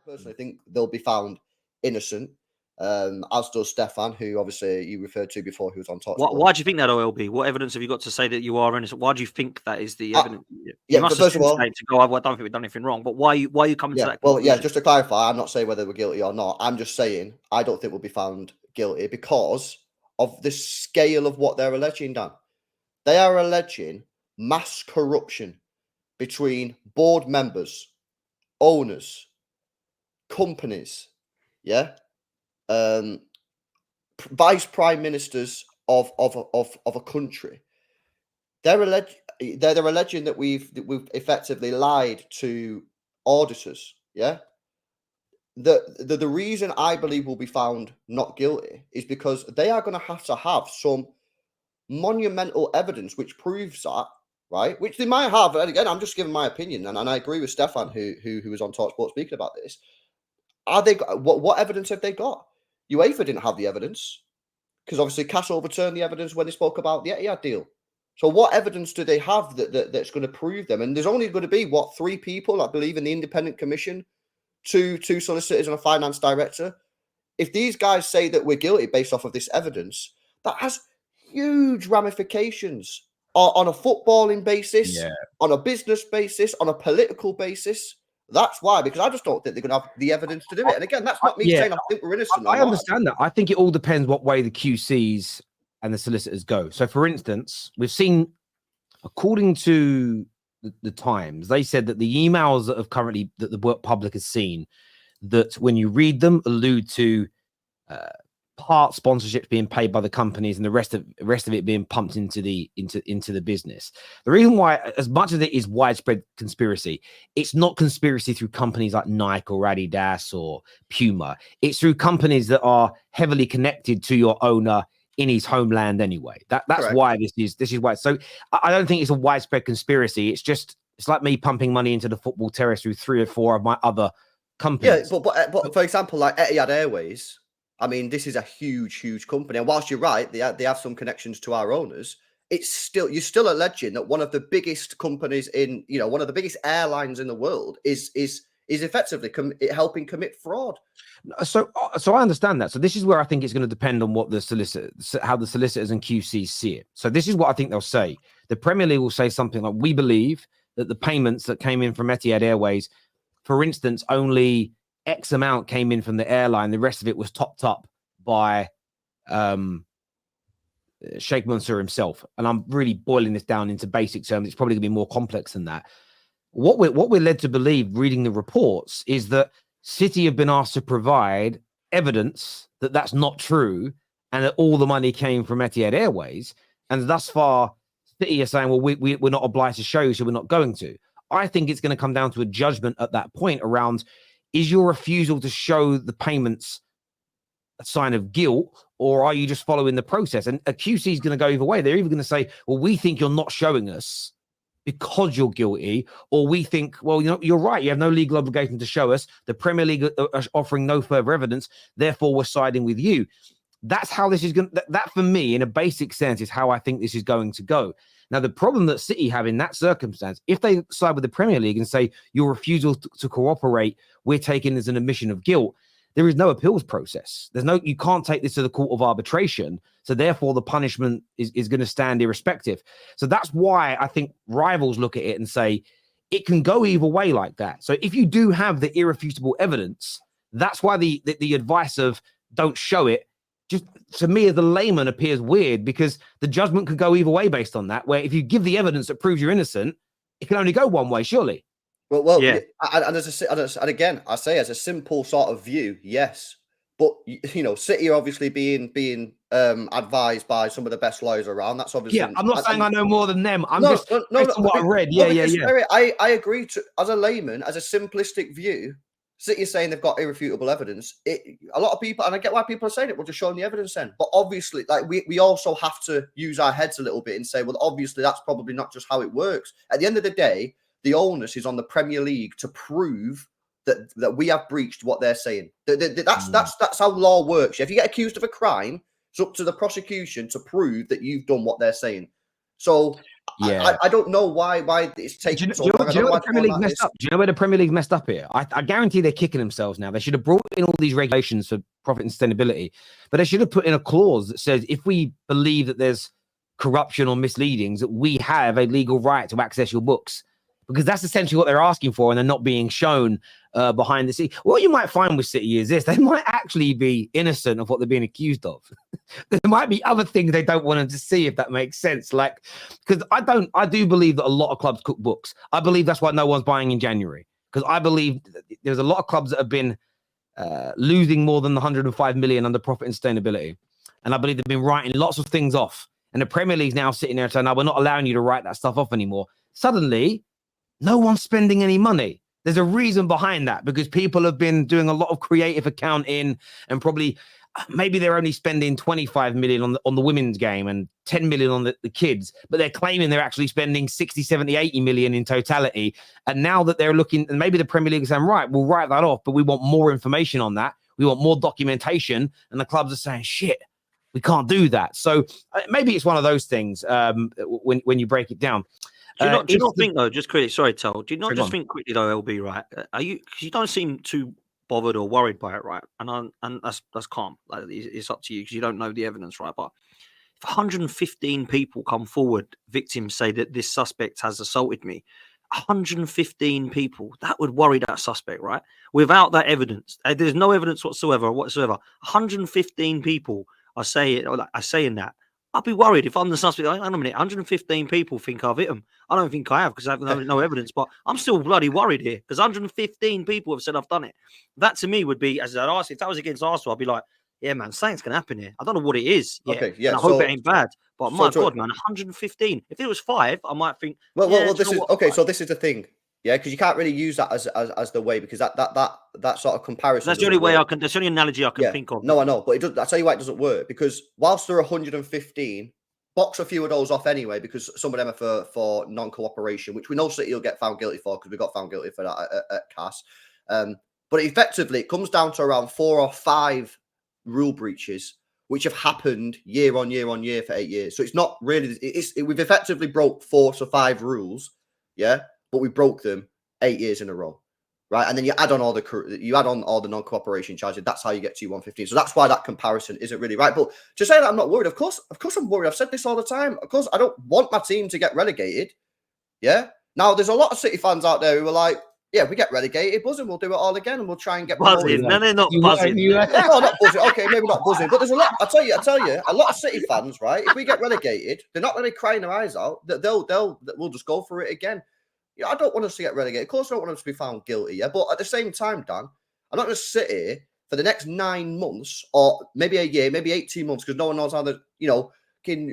personally think they'll be found innocent, as does Stefan, who obviously you referred to before, who was on top. Why do you think that, OLB? What evidence have you got to say that you are innocent? Why do you think that is the evidence? Yeah, you must first of all, to go, I don't think we've done anything wrong, but why are you coming to that conclusion? conclusion? Just to clarify, I'm not saying whether we're guilty or not. I'm just saying I don't think we'll be found guilty because of the scale of what they're alleging, Dan. They are alleging mass corruption between board members, owners, companies, vice prime ministers of a country. They're alleging that we've effectively lied to auditors. The reason I believe we'll be found not guilty is because they are going to have some monumental evidence which proves that, right? Which they might have. And again, I'm just giving my opinion, and I agree with Stefan, who was on TalkSport speaking about this. Are they? What evidence have they got? UEFA didn't have the evidence because obviously Cass overturned the evidence when they spoke about the Etihad deal. So what evidence do they have that's going to prove them? And there's only going to be 3 people, I believe, in the independent commission, two solicitors and a finance director. If these guys say that we're guilty based off of this evidence, that has huge ramifications on a footballing basis, on a business basis, on a political basis. That's why, because I just don't think they're going to have the evidence to do it. And again, that's not me saying I think we're innocent. I understand that. I think it all depends what way the QCs and the solicitors go. So, for instance, we've seen, according to the Times, they said that the emails that the public has seen, that when you read them, allude to part sponsorships being paid by the companies and the rest of it being pumped into the business. The reason why, as much as it is widespread conspiracy, it's not conspiracy through companies like Nike or Adidas or Puma. It's through companies that are heavily connected to your owner in his homeland anyway. That's correct. Why this is why. So I don't think it's a widespread conspiracy. It's like me pumping money into the football terrace through 3 or 4 of my other companies. Yeah, but for example, like Etihad Airways, I mean, this is a huge company. And whilst you're right, they have some connections to our owners. You're still alleging that one of the biggest companies in, one of the biggest airlines in the world is effectively helping commit fraud. So I understand that. So this is where I think it's going to depend on what how the solicitors and QCs see it. So this is what I think they'll say. The Premier League will say something like, we believe that the payments that came in from Etihad Airways, for instance, only X amount came in from the airline. The rest of it was topped up by Sheikh Mansour himself. And I'm really boiling this down into basic terms. It's probably going to be more complex than that. What we're led to believe, reading the reports, is that City have been asked to provide evidence that that's not true and that all the money came from Etihad Airways. And thus far, City are saying, well, we're not obliged to show you, so we're not going to. I think it's going to come down to a judgment at that point around, is your refusal to show the payments a sign of guilt, or are you just following the process? And a QC is going to go either way. They're either going to say, well, we think you're not showing us because you're guilty, or we think, well, you're right. You have no legal obligation to show us. The Premier League are offering no further evidence. Therefore, we're siding with you. That's how this is going to, that for me, in a basic sense, is how I think this is going to go. Now, the problem that City have in that circumstance, if they side with the Premier League and say your refusal to cooperate, we're taking as an admission of guilt, there is no appeals process. You can't take this to the court of arbitration. So therefore, the punishment is going to stand irrespective. So that's why I think rivals look at it and say it can go either way like that. So if you do have the irrefutable evidence, that's why the advice of don't show it, just to me as a layman, appears weird, because the judgment could go either way based on that, where if you give the evidence that proves you're innocent, it can only go one way, surely. Well, yeah. And again, I say as a simple sort of view, yes. But, City are obviously being advised by some of the best lawyers around. That's obviously... Yeah, I'm not saying I know more than them. I'm just what I've read. I agree as a layman, as a simplistic view, City is saying they've got irrefutable evidence. A lot of people, and I get why people are saying it, we'll just show them the evidence then. But obviously, like we also have to use our heads a little bit and say, well, obviously that's probably not just how it works. At the end of the day, the onus is on the Premier League to prove that we have breached what they're saying. That's how law works. If you get accused of a crime, it's up to the prosecution to prove that you've done what they're saying. So Yeah. I don't know why it's taking so long. Do you know what the Premier League messed up? Do you know where the Premier League messed up here? I guarantee they're kicking themselves now. They should have brought in all these regulations for profit and sustainability, but they should have put in a clause that says if we believe that there's corruption or misleadings, that we have a legal right to access your books, because that's essentially what they're asking for, and they're not being shown behind the scenes. What you might find with City is this: they might actually be innocent of what they're being accused of. There might be other things they don't want them to see, if that makes sense. Like, because I do believe that a lot of clubs cook books. I believe that's why no one's buying in January, because I believe there's a lot of clubs that have been losing more than 105 million under profit and sustainability, and I believe they've been writing lots of things off. And the Premier League's now sitting there saying, "No, we're not allowing you to write that stuff off anymore." Suddenly, no one's spending any money. There's a reason behind that, because people have been doing a lot of creative accounting, and probably maybe they're only spending 25 million on the women's game and 10 million on the kids, but they're claiming they're actually spending 60, 70, 80 million in totality. And now that they're looking, and maybe the Premier League is saying, right, we'll write that off, but we want more information on that. We want more documentation. And the clubs are saying, shit, we can't do that. So maybe it's one of those things when you break it down. Do you not think though, just quickly, sorry, Tal, do you not just on. think quickly though, LB, right? Because you don't seem too bothered or worried by it, right? And that's calm. Like, it's up to you, because you don't know the evidence, right? But if 115 people come forward, victims say that this suspect has assaulted me, 115 people, that would worry that suspect, right? Without that evidence, there's no evidence whatsoever. 115 people are saying that. I'd be worried if I'm the suspect. Hang on a minute, 115 people think I've hit them. I don't think I have, because I have no evidence, but I'm still bloody worried here, because 115 people have said I've done it. That to me would be, as I'd ask, if that was against Arsenal, I'd be like, yeah, man, something's going to happen here. I don't know what it is. Okay, yeah. And I hope it ain't bad. But my God, man, 115. If it was 5, I might think. Well, this is okay. So this is the thing, yeah, because you can't really use that as the way, because that sort of comparison. That's the only way I can. That's the only analogy I can think of. No, I know, but it does. I'll tell you why it doesn't work. Because whilst there are 115, box a few of those off anyway, because some of them are for non-cooperation, which we know City will get found guilty for, because we got found guilty for that at CAS. But effectively, it comes down to around 4 or 5 rule breaches, which have happened year on year on year for 8 years. So it's not really. We've effectively broke 4 to 5 rules, yeah, but we broke them 8 years in a row, right? And then you add on all the non-cooperation charges. That's how you get to 115. So that's why that comparison isn't really right. But to say that I'm not worried, of course I'm worried. I've said this all the time. Of course, I don't want my team to get relegated. Yeah. Now there's a lot of City fans out there who are like, yeah, if we get relegated, buzzing, we'll do it all again, and we'll try and get buzzing. No, they're not buzzing. No, not buzzing. Okay, maybe not buzzing, but there's a lot. I tell you, a lot of City fans, right? If we get relegated, they're not going to be crying their eyes out. We'll just go for it again. Yeah, I don't want us to get relegated. Of course, I don't want us to be found guilty. Yeah, but at the same time, Dan, I'm not going to sit here for the next 9 months, or maybe a year, maybe 18 months, because no one knows how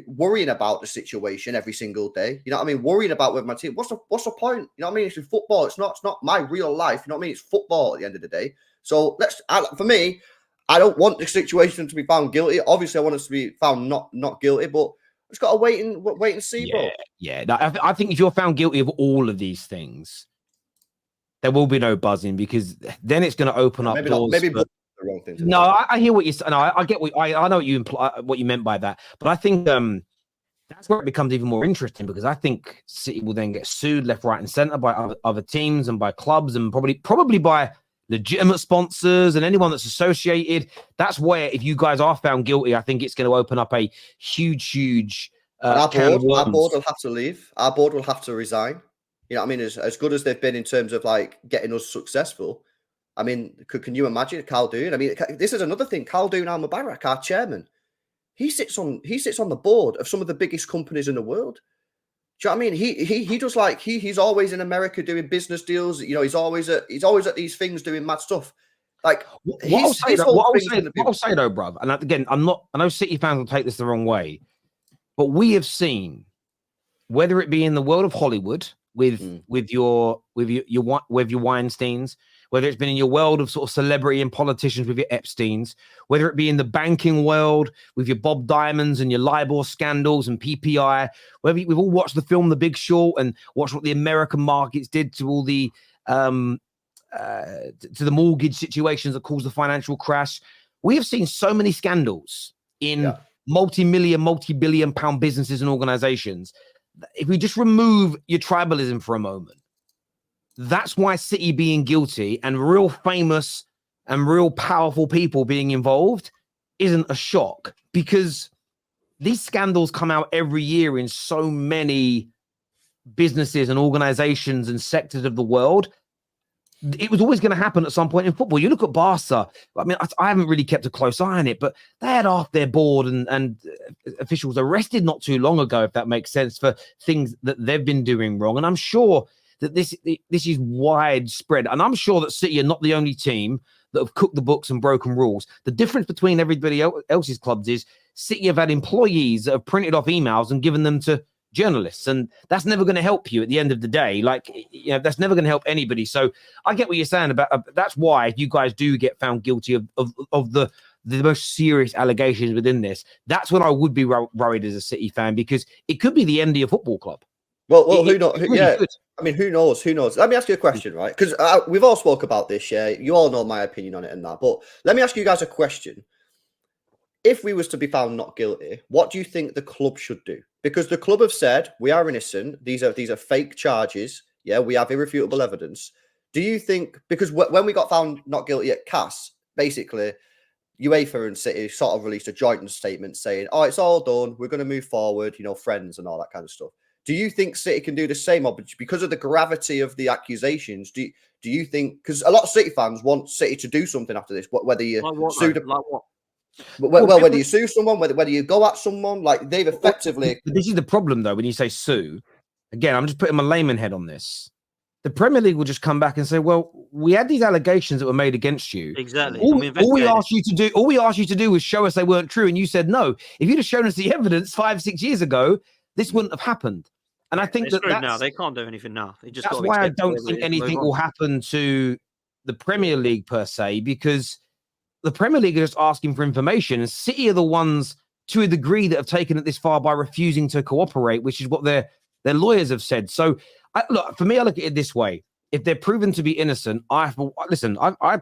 worrying about the situation every single day. You know what I mean? Worrying about with my team. What's the point? You know what I mean? It's football. It's not my real life. You know what I mean? It's football at the end of the day. So for me, I don't want the situation to be found guilty. Obviously, I want us to be found not guilty, but it's got to wait and see, bro. Yeah. No, I think if you're found guilty of all of these things, there will be no buzzing, because then it's going to open up doors. The wrong thing. No, I hear what you're saying. No, I get I know what you imply, what you meant by that. But I think that's where it becomes even more interesting, because I think City will then get sued left, right, and centre by other teams and by clubs, and probably by legitimate sponsors and anyone that's associated. That's where, if you guys are found guilty, I think it's going to open up a huge. Our board will have to leave. Our board will have to resign. You know what I mean? As good as they've been in terms of like getting us successful. I mean, can you imagine Khaldoon? I mean, this is another thing. Khaldoon Al Mubarak, our chairman, he sits on the board of some of the biggest companies in the world. Do you know what I mean? He does, like, he's always in America doing business deals. You know, he's always at these things doing mad stuff. Like, what I'll say though, bruv, and again, I know City fans will take this the wrong way, but we have seen, whether it be in the world of Hollywood with your Weinsteins, whether it's been in your world of sort of celebrity and politicians with your Epsteins, whether it be in the banking world with your Bob Diamonds and your LIBOR scandals and PPI, we've all watched the film The Big Short and watched what the American markets did to all the to the mortgage situations that caused the financial crash. We have seen so many scandals in multi-billion pound businesses and organizations if we just remove your tribalism for a moment, that's why City being guilty and real famous and real powerful people being involved isn't a shock, because these scandals come out every year in so many businesses and organizations and sectors of the world. It was always going to happen at some point in football. You look at Barca. I mean, I haven't really kept a close eye on it, but they had half their board and officials arrested not too long ago, if that makes sense, for things that they've been doing wrong. And I'm sure that this is widespread. And I'm sure that City are not the only team that have cooked the books and broken rules. The difference between everybody else's clubs is City have had employees that have printed off emails and given them to journalists, and that's never going to help you at the end of the day. Like, you know, that's never going to help anybody. So I get what you're saying about that's why if you guys do get found guilty of the most serious allegations within this, that's when I would be worried as a City fan, because it could be the end of your football club. Well, who knows? Really yeah, could. I mean, who knows? Who knows? Let me ask you a question, right? Because we've all spoke about this. Yeah, you all know my opinion on it and that. But let me ask you guys a question. If we was to be found not guilty, what do you think the club should do? Because the club have said we are innocent. These are fake charges. Yeah, we have irrefutable evidence. Do you think, because when we got found not guilty at CAS, basically UEFA and City sort of released a joint statement saying, "Oh, it's all done. We're going to move forward. You know, friends and all that kind of stuff." Do you think City can do the same, or because of the gravity of the accusations? Do you think, because a lot of City fans want City to do something after this, whether you sue whether you sue someone, whether you go at someone, like they've effectively. This is the problem, though. When you say sue, again, I'm just putting my layman head on this. The Premier League will just come back and say, "Well, we had these allegations that were made against you. Exactly. All we asked you to do was show us they weren't true, and you said no. If you'd have shown us the evidence 5-6 years ago, this wouldn't have happened." And I think that's now they can't do anything now. That's why I don't think anything will happen to the Premier League per se, because the Premier League are just asking for information, and City are the ones, to a degree, that have taken it this far by refusing to cooperate, which is what their lawyers have said. So, look, for me, I look at it this way: if they're proven to be innocent, I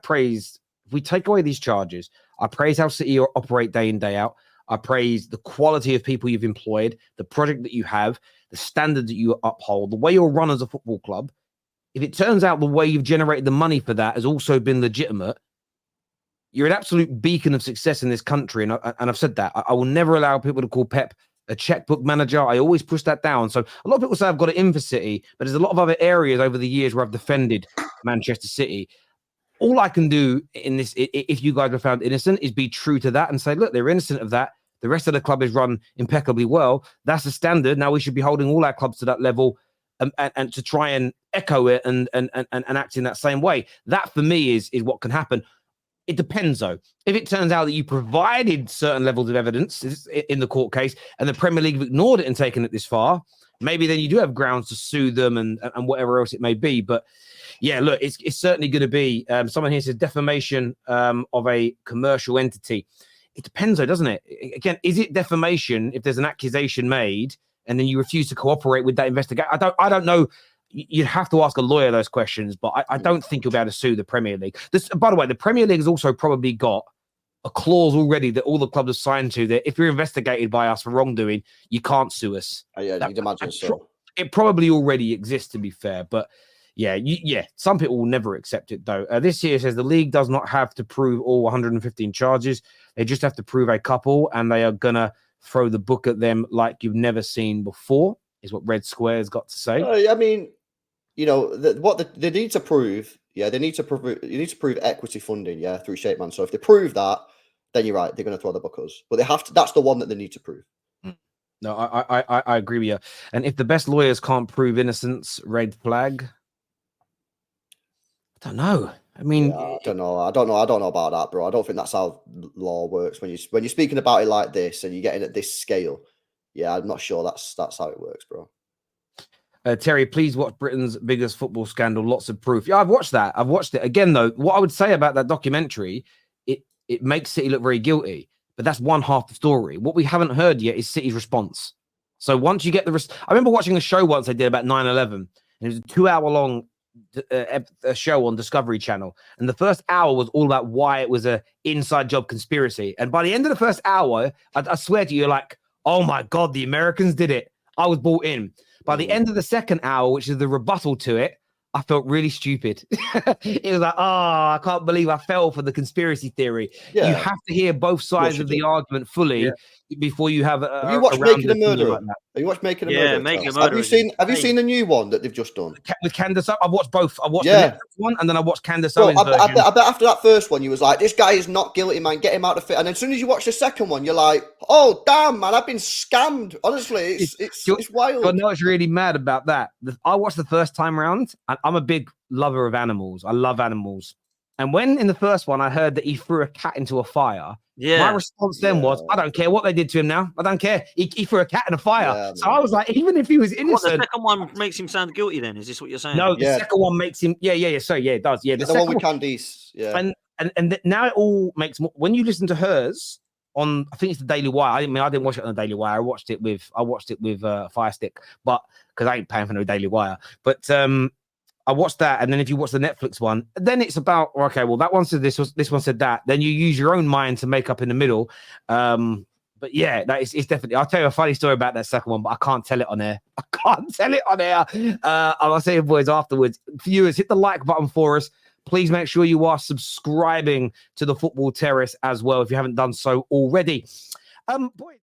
praise. If we take away these charges, I praise how City operate day in, day out. I praise the quality of people you've employed, the project that you have, the standard that you uphold, the way you're run as a football club. If it turns out the way you've generated the money for that has also been legitimate, you're an absolute beacon of success in this country. And I've said that. I will never allow people to call Pep a checkbook manager. I always push that down. So a lot of people say I've got it in for City, but there's a lot of other areas over the years where I've defended Manchester City. All I can do in this, if you guys are found innocent, is be true to that and say, look, they're innocent of that. The rest of the club is run impeccably well. That's the standard. Now we should be holding all our clubs to that level, and to try and echo it and act in that same way. That for me is what can happen. It depends, though. If it turns out that you provided certain levels of evidence in the court case and the Premier League have ignored it and taken it this far, maybe then you do have grounds to sue them and whatever else it may be. But yeah, look, it's certainly going to be. Someone here says defamation of a commercial entity. It depends, though, doesn't it? Again, is it defamation if there's an accusation made and then you refuse to cooperate with that investigation? I don't know. You'd have to ask a lawyer those questions, but I don't think you'll be able to sue the Premier League. By the way, the Premier League has also probably got a clause already that all the clubs have signed to, that if you're investigated by us for wrongdoing, you can't sue us. Yeah, you'd imagine so. It probably already exists, to be fair, but yeah, some people will never accept it, though. This here says the league does not have to prove all 115 charges. They just have to prove a couple, and they are going to throw the book at them like you've never seen before, is what Red Square's got to say. I mean, you know, they need to prove, they need to prove equity funding, through Shapeman. So if they prove that, then you're right, they're going to throw the book at us. But they have to. That's the one that they need to prove. No, I agree with you. And if the best lawyers can't prove innocence, red flag. I don't know. I mean, I don't know about that, bro. I don't think that's how law works. When you're speaking about it like this and you're getting at this scale, I'm not sure that's how it works, bro. Terry, please watch Britain's biggest football scandal. Lots of proof. Yeah, I've watched that. I've watched it again, though. What I would say about that documentary, it makes City look very guilty, but that's one half the story. What we haven't heard yet is City's response. So once you get I remember watching a show once they did about 9/11, and it was a 2-hour-long a show on Discovery Channel, and the first hour was all about why it was a inside job conspiracy. And by the end of the first hour, I swear to you, you're like, oh my God, the Americans did it. I was bought in. By the end of the second hour, which is the rebuttal to it, I felt really stupid. It was like, I can't believe I fell for the conspiracy theory. Yeah. You have to hear both sides you of the do. argument fully before you have Have you watched rounded Making a opinion Murderer? like that. Have you watched Making a Yeah, Murderer? Making a Terrace? Murderer Have you is seen the new one that they've just done? With Candace, I've watched both. I watched the Yeah. Netflix one, and then I watched Candace Bro, Owens' version. I bet after that first one, you was like, this guy is not guilty, man. Get him out of fit. And then as soon as you watch the second one, you're like, oh, damn, man, I've been scammed. Honestly, it's wild. I know it's really mad about that. I watched the first time round, and I'm a big lover of animals. I love animals. And when in the first one, I heard that he threw a cat into a fire, my response then was, I don't care what they did to him now. I don't care. He threw a cat in a fire. Yeah, so I was like, even if he was innocent. The second one makes him sound guilty then? Is this what you're saying? No, the second one makes him. Sorry, it does. Yeah, the one with Candice. Yeah. And now it all makes more. When you listen to hers on, I think it's the Daily Wire. I didn't watch it on the Daily Wire. I watched it with Fire Stick, but because I ain't paying for no Daily Wire. But I watched that, and then if you watch the Netflix one, then it's about okay. Well, that one said this one said that. Then you use your own mind to make up in the middle. But yeah, it's definitely. I'll tell you a funny story about that second one, but I can't tell it on air. I'll say it, boys, afterwards. Viewers, hit the like button for us. Please make sure you are subscribing to the Football Terrace as well if you haven't done so already. Boys.